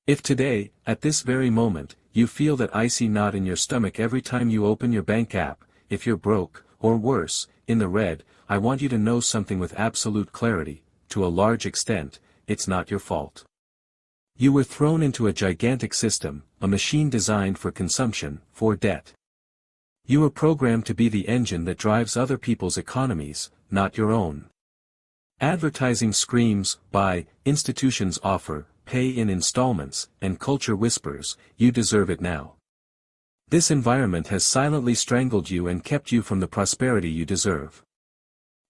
If today, at this very moment, you feel that icy knot in your stomach every time you open your bank app, if you're broke, or worse, in the red, I want you to know something with absolute clarity: to a large extent, it's not your fault. You were thrown into a gigantic system, a machine designed for consumption, for debt. You were programmed to be the engine that drives other people's economies, not your own. Advertising screams, buy, institutions offer, pay in installments, and culture whispers, you deserve it now. This environment has silently strangled you and kept you from the prosperity you deserve.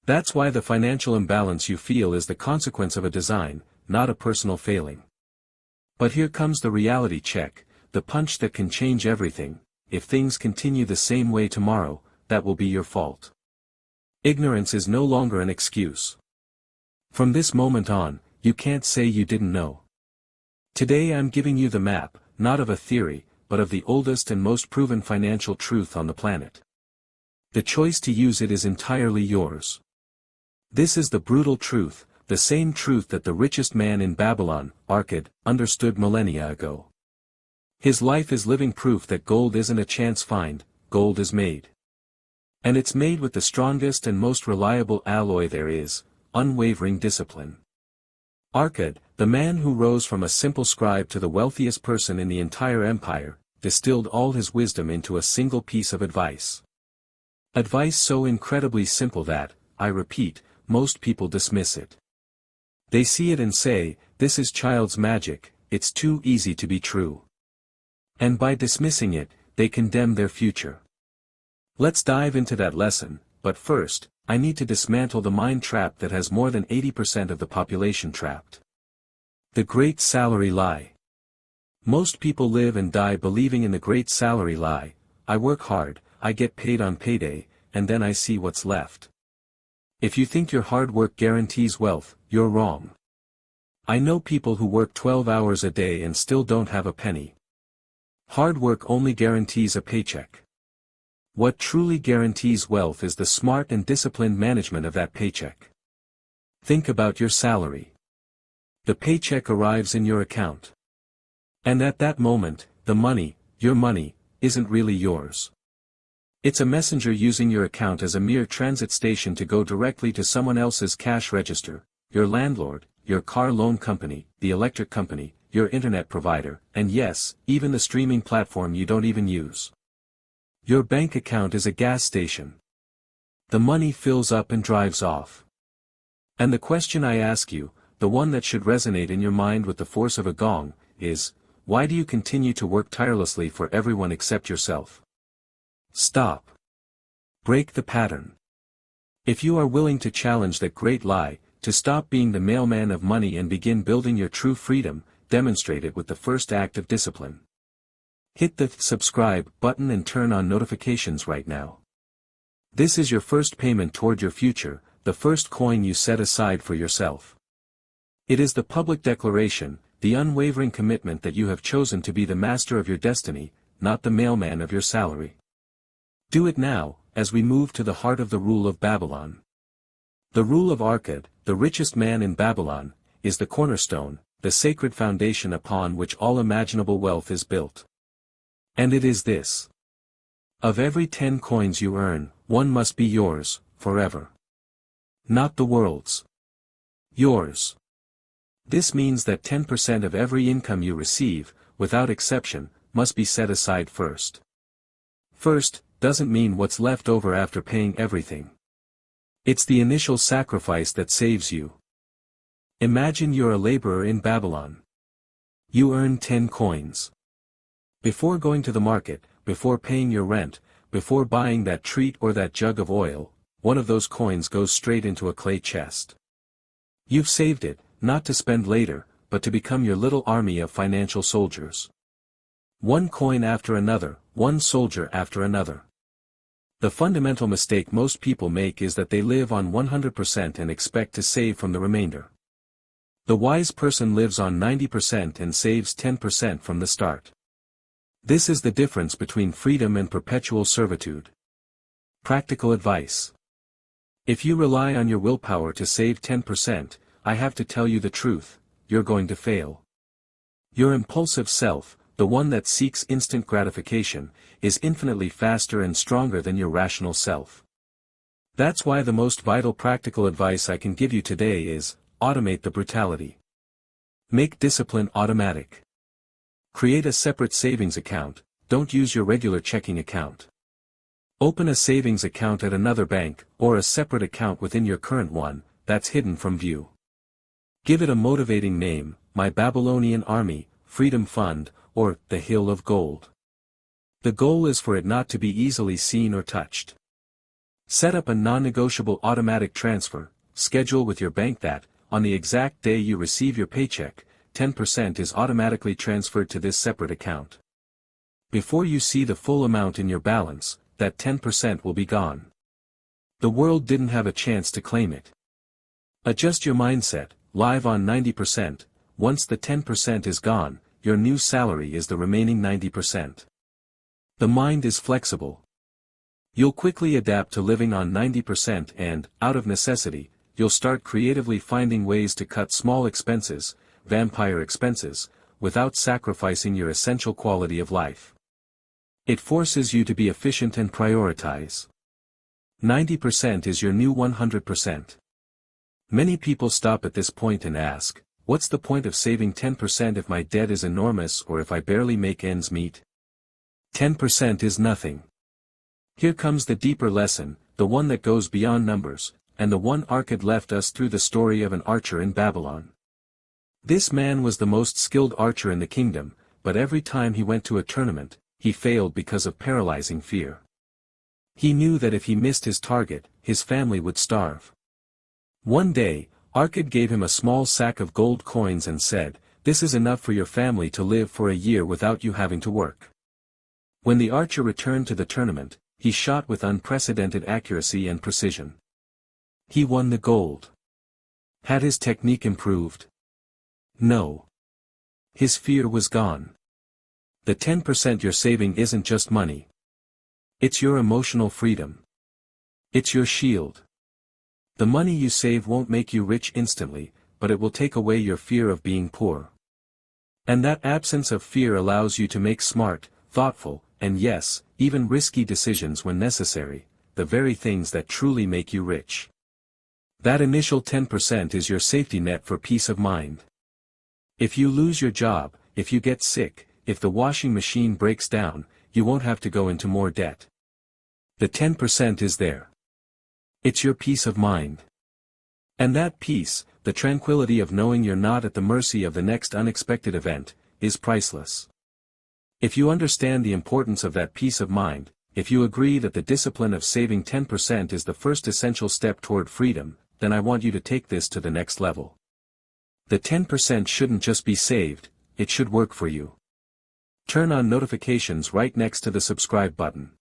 That's why the financial imbalance you feel is the consequence of a design, not a personal failing. But here comes the reality check, the punch that can change everything: if things continue the same way tomorrow, that will be your fault. Ignorance is no longer an excuse. From this moment on, you can't say you didn't know. Today I'm giving you the map, not of a theory, but of the oldest and most proven financial truth on the planet. The choice to use it is entirely yours. This is the brutal truth, the same truth that the richest man in Babylon, Arkad, understood millennia ago. His life is living proof that gold isn't a chance find, gold is made. And it's made with the strongest and most reliable alloy there is: unwavering discipline. Arkad, the man who rose from a simple scribe to the wealthiest person in the entire empire, distilled all his wisdom into a single piece of advice. Advice so incredibly simple that, I repeat, most people dismiss it. They see it and say, this is child's magic, it's too easy to be true. And by dismissing it, they condemn their future. Let's dive into that lesson, but first, I need to dismantle the mind trap that has more than 80% of the population trapped. The Great Salary Lie. Most people live and die believing in the Great Salary Lie: I work hard, I get paid on payday, and then I see what's left. If you think your hard work guarantees wealth, you're wrong. I know people who work 12 hours a day and still don't have a penny. Hard work only guarantees a paycheck. What truly guarantees wealth is the smart and disciplined management of that paycheck. Think about your salary. The paycheck arrives in your account. And at that moment, the money, your money, isn't really yours. It's a messenger using your account as a mere transit station to go directly to someone else's cash register: your landlord, your car loan company, the electric company, your internet provider, and yes, even the streaming platform you don't even use. Your bank account is a gas station. The money fills up and drives off. And the question I ask you, the one that should resonate in your mind with the force of a gong, is, why do you continue to work tirelessly for everyone except yourself? Stop. Break the pattern. If you are willing to challenge that great lie, to stop being the mailman of money and begin building your true freedom, demonstrate it with the first act of discipline. Hit the subscribe button and turn on notifications right now. This is your first payment toward your future, the first coin you set aside for yourself. It is the public declaration, the unwavering commitment that you have chosen to be the master of your destiny, not the mailman of your salary. Do it now, as we move to the heart of the rule of Babylon. The rule of Arkad, the richest man in Babylon, is the cornerstone, the sacred foundation upon which all imaginable wealth is built. And it is this: of every 10 coins you earn, one must be yours, forever. Not the world's. Yours. This means that 10% of every income you receive, without exception, must be set aside first. First doesn't mean what's left over after paying everything. It's the initial sacrifice that saves you. Imagine you're a laborer in Babylon. You earn 10 coins. Before going to the market, before paying your rent, before buying that treat or that jug of oil, one of those coins goes straight into a clay chest. You've saved it, not to spend later, but to become your little army of financial soldiers. One coin after another, one soldier after another. The fundamental mistake most people make is that they live on 100% and expect to save from the remainder. The wise person lives on 90% and saves 10% from the start. This is the difference between freedom and perpetual servitude. Practical advice. If you rely on your willpower to save 10%, I have to tell you the truth: you're going to fail. Your impulsive self, the one that seeks instant gratification, is infinitely faster and stronger than your rational self. That's why the most vital practical advice I can give you today is, automate the brutality. Make discipline automatic. Create a separate savings account, don't use your regular checking account. Open a savings account at another bank, or a separate account within your current one, that's hidden from view. Give it a motivating name, My Babylonian Army, Freedom Fund, or The Hill of Gold. The goal is for it not to be easily seen or touched. Set up a non-negotiable automatic transfer schedule with your bank that, on the exact day you receive your paycheck, 10% is automatically transferred to this separate account. Before you see the full amount in your balance, that 10% will be gone. The world didn't have a chance to claim it. Adjust your mindset, live on 90%, once the 10% is gone, your new salary is the remaining 90%. The mind is flexible. You'll quickly adapt to living on 90% and, out of necessity, you'll start creatively finding ways to cut small expenses, vampire expenses, without sacrificing your essential quality of life. It forces you to be efficient and prioritize. 90% is your new 100%. Many people stop at this point and ask, what's the point of saving 10% if my debt is enormous or if I barely make ends meet? 10% is nothing. Here comes the deeper lesson, the one that goes beyond numbers, and the one Arkad left us through the story of an archer in Babylon. This man was the most skilled archer in the kingdom, but every time he went to a tournament, he failed because of paralyzing fear. He knew that if he missed his target, his family would starve. One day, Arkad gave him a small sack of gold coins and said, "This is enough for your family to live for a year without you having to work." When the archer returned to the tournament, he shot with unprecedented accuracy and precision. He won the gold. Had his technique improved? No. His fear was gone. The 10% you're saving isn't just money. It's your emotional freedom. It's your shield. The money you save won't make you rich instantly, but it will take away your fear of being poor. And that absence of fear allows you to make smart, thoughtful, and yes, even risky decisions when necessary, the very things that truly make you rich. That initial 10% is your safety net for peace of mind. If you lose your job, if you get sick, if the washing machine breaks down, you won't have to go into more debt. The 10% is there. It's your peace of mind. And that peace, the tranquility of knowing you're not at the mercy of the next unexpected event, is priceless. If you understand the importance of that peace of mind, if you agree that the discipline of saving 10% is the first essential step toward freedom, then I want you to take this to the next level. The 10% shouldn't just be saved, it should work for you. Turn on notifications right next to the subscribe button.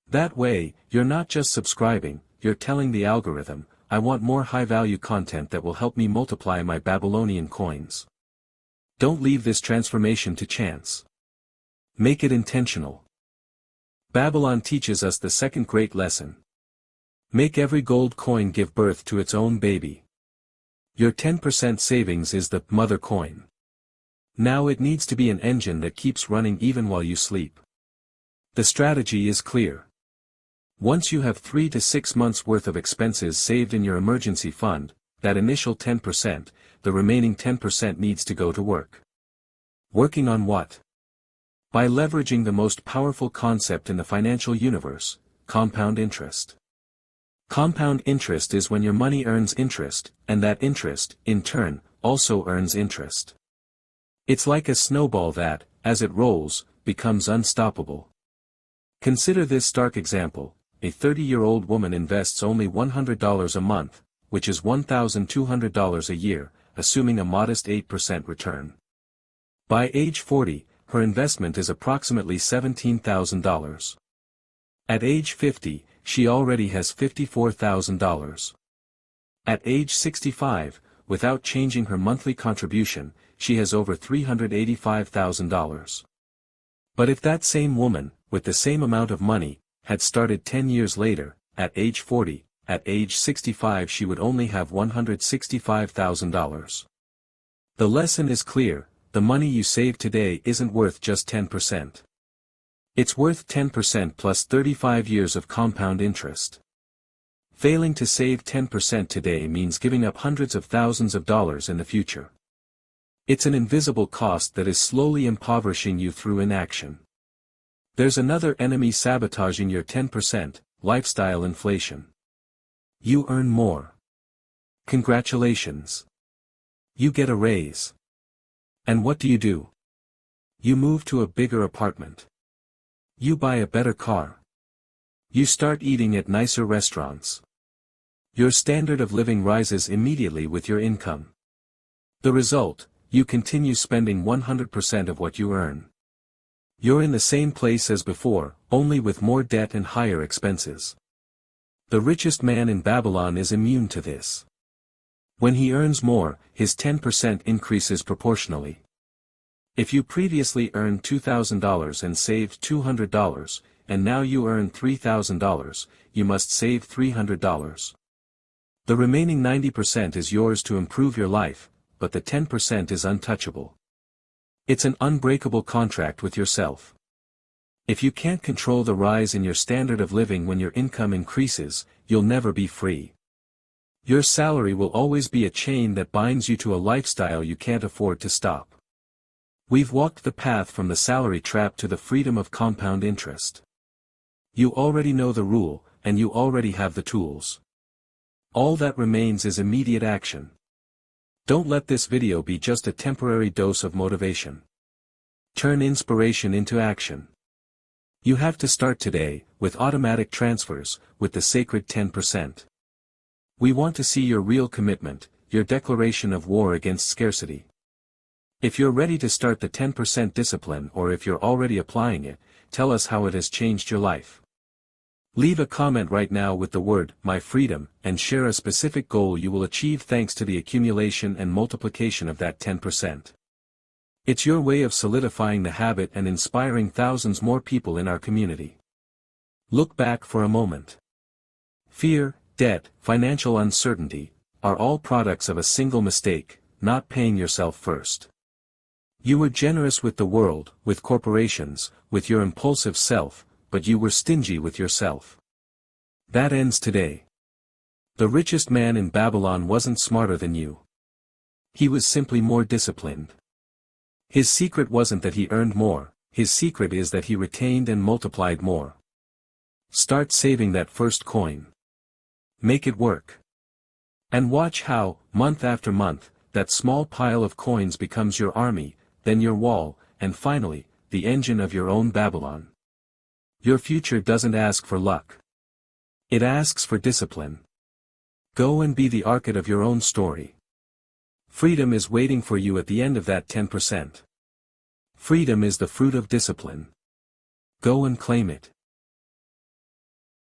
That way, you're not just subscribing, you're telling the algorithm, I want more high-value content that will help me multiply my Babylonian coins. Don't leave this transformation to chance. Make it intentional. Babylon teaches us the second great lesson. Make every gold coin give birth to its own baby. Your 10% savings is the mother coin. Now it needs to be an engine that keeps running even while you sleep. The strategy is clear. Once you have 3 to 6 months worth of expenses saved in your emergency fund, that initial 10%, the remaining 10% needs to go to work. Working on what? By leveraging the most powerful concept in the financial universe, compound interest. Compound interest is when your money earns interest, and that interest, in turn, also earns interest. It's like a snowball that, as it rolls, becomes unstoppable. Consider this stark example. A 30-year-old woman invests only $100 a month, which is $1,200 a year, assuming a modest 8% return. By age 40, her investment is approximately $17,000. At age 50, she already has $54,000. At age 65, without changing her monthly contribution, she has over $385,000. But if that same woman, with the same amount of money, had started 10 years later, at age 40, at age 65 she would only have $165,000. The lesson is clear, the money you save today isn't worth just 10%. It's worth 10% plus 35 years of compound interest. Failing to save 10% today means giving up hundreds of thousands of dollars in the future. It's an invisible cost that is slowly impoverishing you through inaction. There's another enemy sabotaging your 10%, lifestyle inflation. You earn more. Congratulations. You get a raise. And what do? You move to a bigger apartment. You buy a better car. You start eating at nicer restaurants. Your standard of living rises immediately with your income. The result, you continue spending 100% of what you earn. You're in the same place as before, only with more debt and higher expenses. The richest man in Babylon is immune to this. When he earns more, his 10% increases proportionally. If you previously earned $2,000 and saved $200, and now you earn $3,000, you must save $300. The remaining 90% is yours to improve your life, but the 10% is untouchable. It's an unbreakable contract with yourself. If you can't control the rise in your standard of living when your income increases, you'll never be free. Your salary will always be a chain that binds you to a lifestyle you can't afford to stop. We've walked the path from the salary trap to the freedom of compound interest. You already know the rule, and you already have the tools. All that remains is immediate action. Don't let this video be just a temporary dose of motivation. Turn inspiration into action. You have to start today, with automatic transfers, with the sacred 10%. We want to see your real commitment, your declaration of war against scarcity. If you're ready to start the 10% discipline or if you're already applying it, tell us how it has changed your life. Leave a comment right now with the word, "My freedom," and share a specific goal you will achieve thanks to the accumulation and multiplication of that 10%. It's your way of solidifying the habit and inspiring thousands more people in our community. Look back for a moment. Fear, debt, financial uncertainty, are all products of a single mistake, not paying yourself first. You were generous with the world, with corporations, with your impulsive self, but you were stingy with yourself. That ends today. The richest man in Babylon wasn't smarter than you. He was simply more disciplined. His secret wasn't that he earned more, his secret is that he retained and multiplied more. Start saving that first coin. Make it work. And watch how, month after month, that small pile of coins becomes your army, then your wall, and finally, the engine of your own Babylon. Your future doesn't ask for luck. It asks for discipline. Go and be the architect of your own story. Freedom is waiting for you at the end of that 10%. Freedom is the fruit of discipline. Go and claim it.